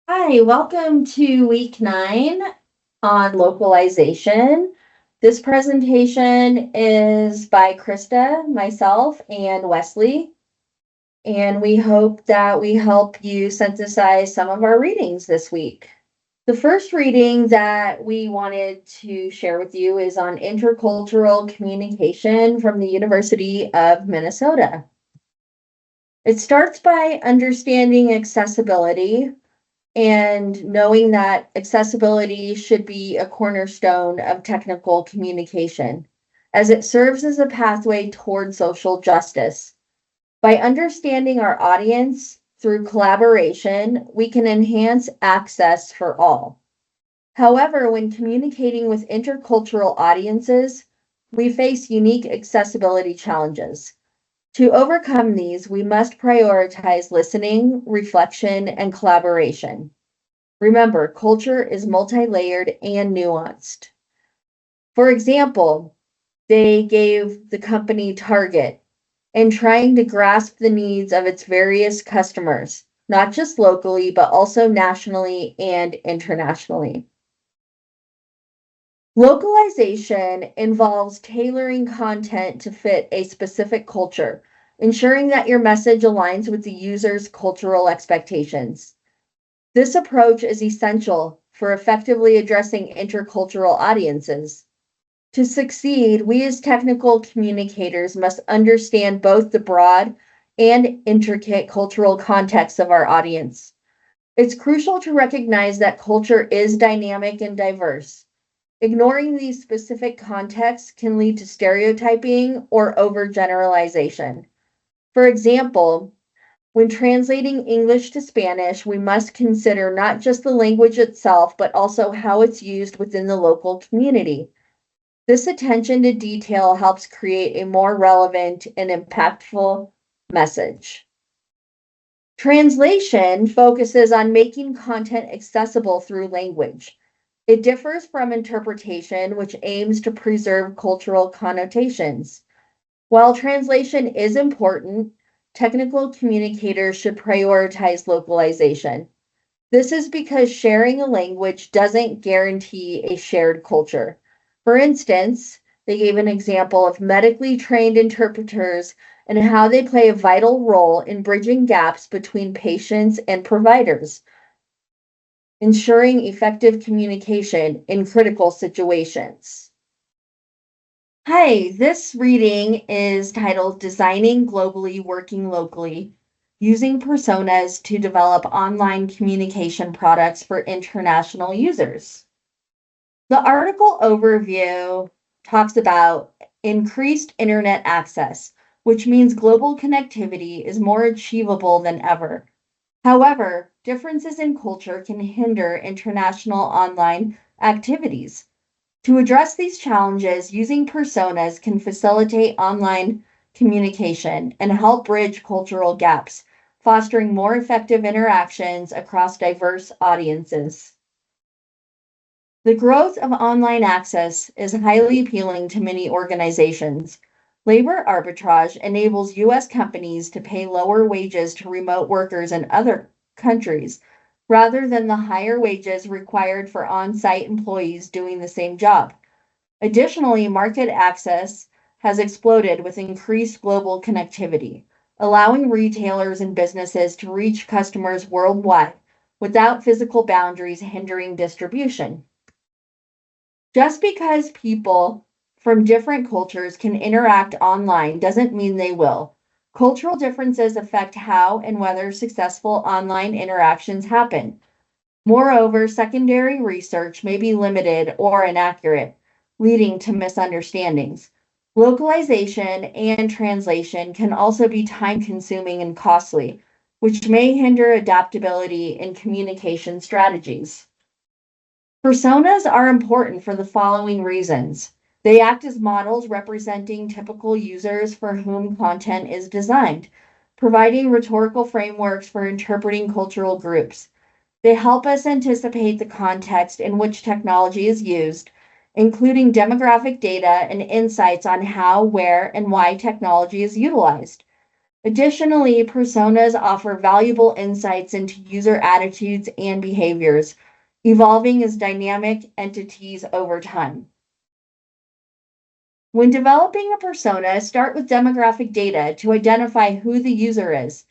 Hi, welcome to week 9 on localization. This presentation is by Krista, myself, and Wesley, and we hope that we help you synthesize some of our readings this week. The first reading that we wanted to share with you is on intercultural communication from the University of Minnesota. It starts by understanding accessibility and knowing that accessibility should be a cornerstone of technical communication, as it serves as a pathway toward social justice. By understanding our audience through collaboration, we can enhance access for all. However, when communicating with intercultural audiences, we face unique accessibility challenges. To overcome these, we must prioritize listening, reflection, and collaboration. Remember, culture is multi-layered and nuanced. For example, they gave the company Target in trying to grasp the needs of its various customers, not just locally, but also nationally and internationally. Localization involves tailoring content to fit a specific culture, ensuring that your message aligns with the user's cultural expectations. This approach is essential for effectively addressing intercultural audiences. To succeed, we as technical communicators must understand both the broad and intricate cultural context of our audience. It's crucial to recognize that culture is dynamic and diverse. Ignoring these specific contexts can lead to stereotyping or overgeneralization. For example, when translating English to Spanish, we must consider not just the language itself, but also how it's used within the local community. This attention to detail helps create a more relevant and impactful message. Translation focuses on making content accessible through language. It differs from interpretation, which aims to preserve cultural connotations. While translation is important, technical communicators should prioritize localization. This is because sharing a language doesn't guarantee a shared culture. For instance, they gave an example of medically trained interpreters and how they play a vital role in bridging gaps between patients and providers, ensuring effective communication in critical situations. Hi, this reading is titled Designing Globally, Working Locally, Using Personas to Develop Online Communication Products for International Users. The article overview talks about increased internet access, which means global connectivity is more achievable than ever. However, differences in culture can hinder international online activities. To address these challenges, using personas can facilitate online communication and help bridge cultural gaps, fostering more effective interactions across diverse audiences. The growth of online access is highly appealing to many organizations. Labor arbitrage enables U.S. companies to pay lower wages to remote workers in other countries rather than the higher wages required for on site employees doing the same job. Additionally, market access has exploded with increased global connectivity, allowing retailers and businesses to reach customers worldwide without physical boundaries hindering distribution. Just because people from different cultures can interact online doesn't mean they will. Cultural differences affect how and whether successful online interactions happen. Moreover, secondary research may be limited or inaccurate, leading to misunderstandings. Localization and translation can also be time consuming and costly, which may hinder adaptability in communication strategies. Personas are important for the following reasons. They act as models representing typical users for whom content is designed, providing rhetorical frameworks for interpreting cultural groups. They help us anticipate the context in which technology is used, including demographic data and insights on how, where, and why technology is utilized. Additionally, personas offer valuable insights into user attitudes and behaviors, evolving as dynamic entities over time. When developing a persona, start with demographic data to identify who the user is.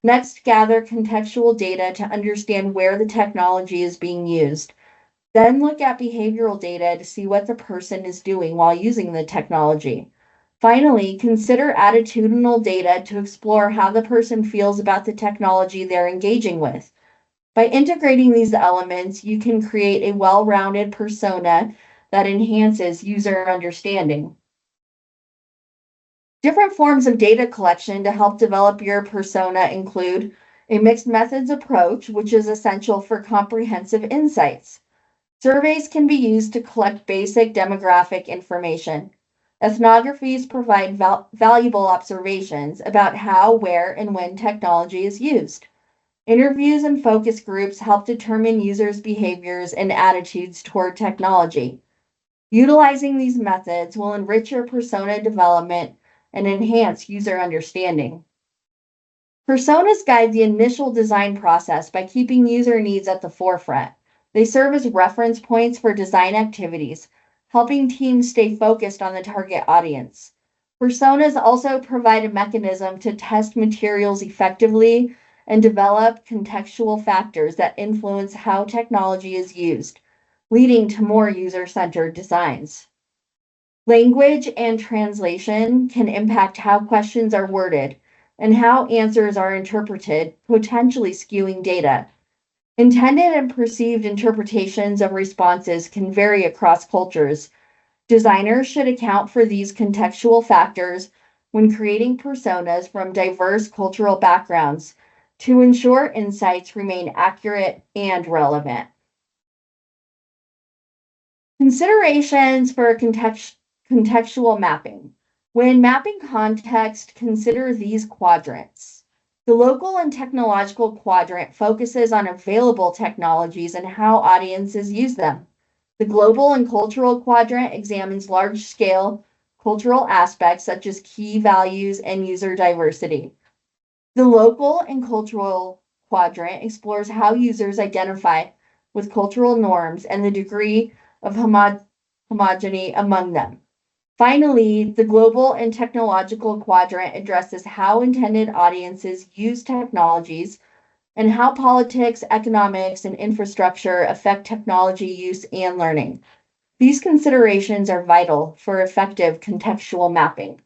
Next, gather contextual data to understand where the technology is being used. Then look at behavioral data to see what the person is doing while using the technology. Finally, consider attitudinal data to explore how the person feels about the technology they're engaging with. By integrating these elements, you can create a well-rounded persona that enhances user understanding. Different forms of data collection to help develop your persona include a mixed methods approach, which is essential for comprehensive insights. Surveys can be used to collect basic demographic information. Ethnographies provide valuable observations about how, where, and when technology is used. Interviews and focus groups help determine users' behaviors and attitudes toward technology. Utilizing these methods will enrich your persona development and enhance user understanding. Personas guide the initial design process by keeping user needs at the forefront. They serve as reference points for design activities, helping teams stay focused on the target audience. Personas also provide a mechanism to test materials effectively and develop contextual factors that influence how technology is used, leading to more user-centered designs. Language and translation can impact how questions are worded and how answers are interpreted, potentially skewing data. Intended and perceived interpretations of responses can vary across cultures. Designers should account for these contextual factors when creating personas from diverse cultural backgrounds to ensure insights remain accurate and relevant. Considerations for contextual mapping. When mapping context, consider these quadrants. The local and technological quadrant focuses on available technologies and how audiences use them. The global and cultural quadrant examines large-scale cultural aspects such as key values and user diversity. The local and cultural quadrant explores how users identify with cultural norms and the degree of homogeneity among them. Finally, the global and technological quadrant addresses how intended audiences use technologies and how politics, economics, and infrastructure affect technology use and learning. These considerations are vital for effective contextual mapping.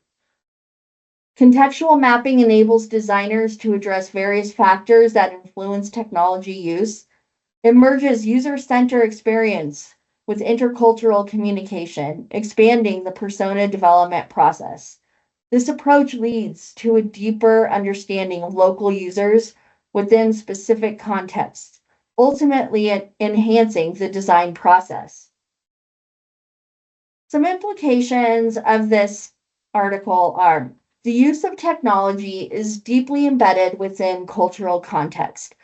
Contextual mapping enables designers to address various factors that influence technology use. It merges user-centered experience with intercultural communication, expanding the persona development process. This approach leads to a deeper understanding of local users within specific contexts, ultimately enhancing the design process. Some implications of this article are the use of technology is deeply embedded within cultural context,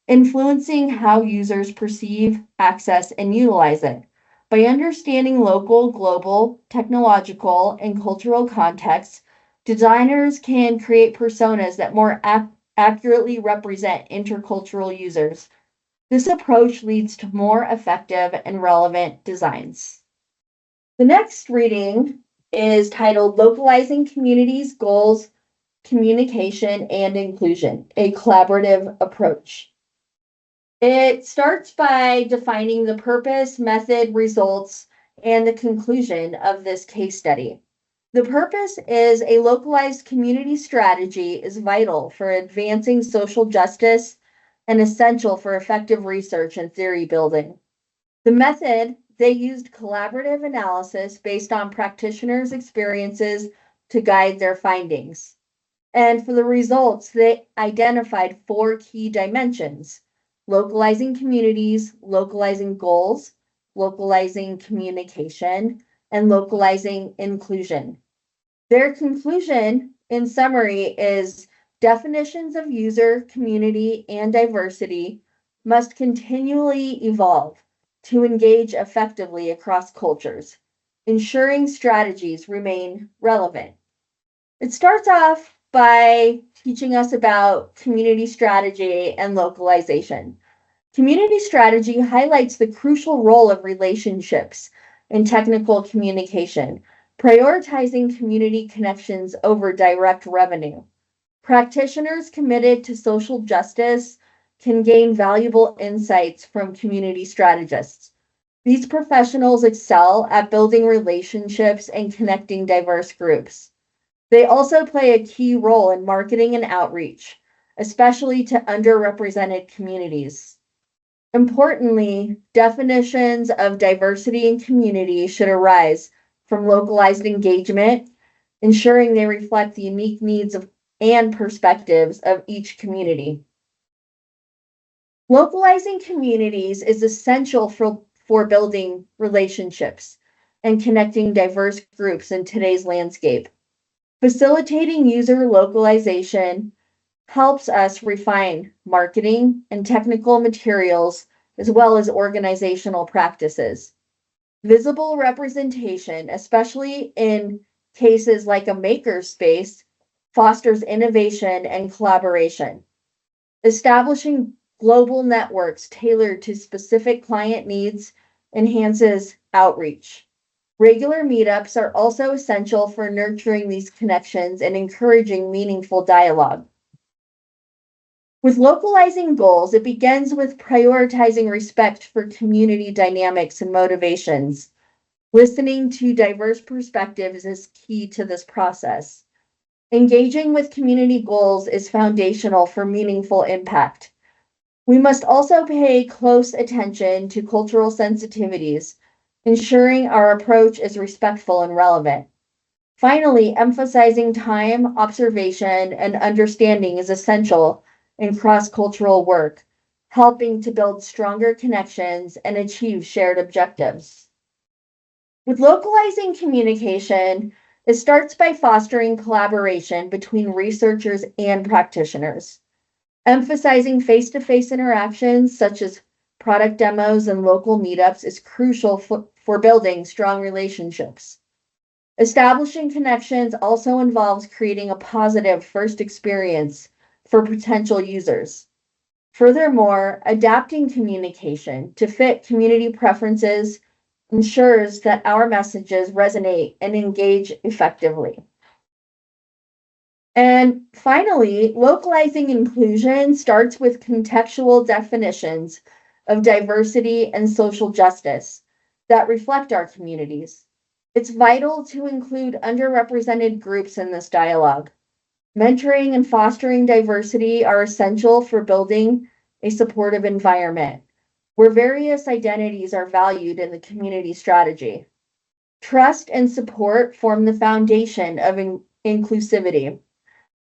influencing how users perceive, access, and utilize it. By understanding local, global, technological, and cultural contexts, designers can create personas that more accurately represent intercultural users. This approach leads to more effective and relevant designs. The next reading is titled Localizing Communities, Goals, Communication, and Inclusion, a Collaborative Approach. It starts by defining the purpose, method, results, and the conclusion of this case study. The purpose is a localized community strategy is vital for advancing social justice and essential for effective research and theory building. The method, they used collaborative analysis based on practitioners' experiences to guide their findings. And for the results, they identified 4 key dimensions: localizing communities, localizing goals, localizing communication, and localizing inclusion. Their conclusion, in summary, is definitions of user, community, and diversity must continually evolve to engage effectively across cultures, ensuring strategies remain relevant. It starts off by teaching us about community strategy and localization. Community strategy highlights the crucial role of relationships in technical communication, prioritizing community connections over direct revenue. Practitioners committed to social justice can gain valuable insights from community strategists. These professionals excel at building relationships and connecting diverse groups. They also play a key role in marketing and outreach, especially to underrepresented communities. Importantly, definitions of diversity and community should arise from localized engagement, ensuring they reflect the unique needs of and perspectives of each community. Localizing communities is essential for building relationships and connecting diverse groups in today's landscape. Facilitating user localization helps us refine marketing and technical materials as well as organizational practices. Visible representation, especially in cases like a makerspace, fosters innovation and collaboration. Establishing global networks tailored to specific client needs enhances outreach. Regular meetups are also essential for nurturing these connections and encouraging meaningful dialogue. With localizing goals, it begins with prioritizing respect for community dynamics and motivations. Listening to diverse perspectives is key to this process. Engaging with community goals is foundational for meaningful impact. We must also pay close attention to cultural sensitivities, ensuring our approach is respectful and relevant. Finally, emphasizing time, observation, and understanding is essential in cross-cultural work, helping to build stronger connections and achieve shared objectives. With localizing communication, it starts by fostering collaboration between researchers and practitioners. Emphasizing face-to-face interactions such as product demos and local meetups is crucial for building strong relationships. Establishing connections also involves creating a positive first experience for potential users. Furthermore, adapting communication to fit community preferences ensures that our messages resonate and engage effectively. And finally, localizing inclusion starts with contextual definitions of diversity and social justice that reflect our communities. It's vital to include underrepresented groups in this dialogue. Mentoring and fostering diversity are essential for building a supportive environment where various identities are valued in the community strategy. Trust and support form the foundation of inclusivity,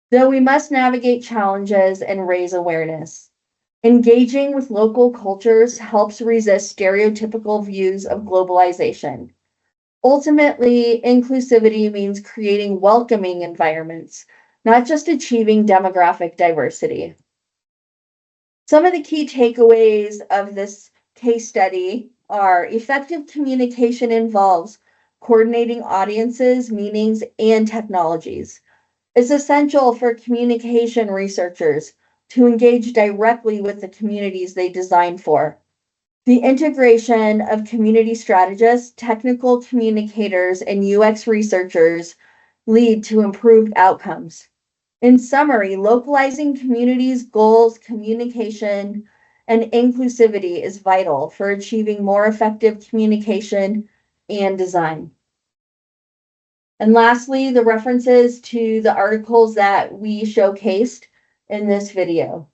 though we must navigate challenges and raise awareness. Engaging with local cultures helps resist stereotypical views of globalization. Ultimately, inclusivity means creating welcoming environments, not just achieving demographic diversity. Some of the key takeaways of this case study are effective communication involves coordinating audiences, meanings, and technologies. It's essential for communication researchers to engage directly with the communities they design for. The integration of community strategists, technical communicators, and UX researchers lead to improved outcomes. In summary, localizing communities' goals, communication, and inclusivity is vital for achieving more effective communication and design. And lastly, the references to the articles that we showcased in this video.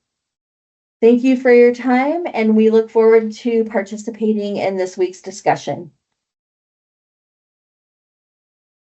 Thank you for your time, and we look forward to participating in this week's discussion.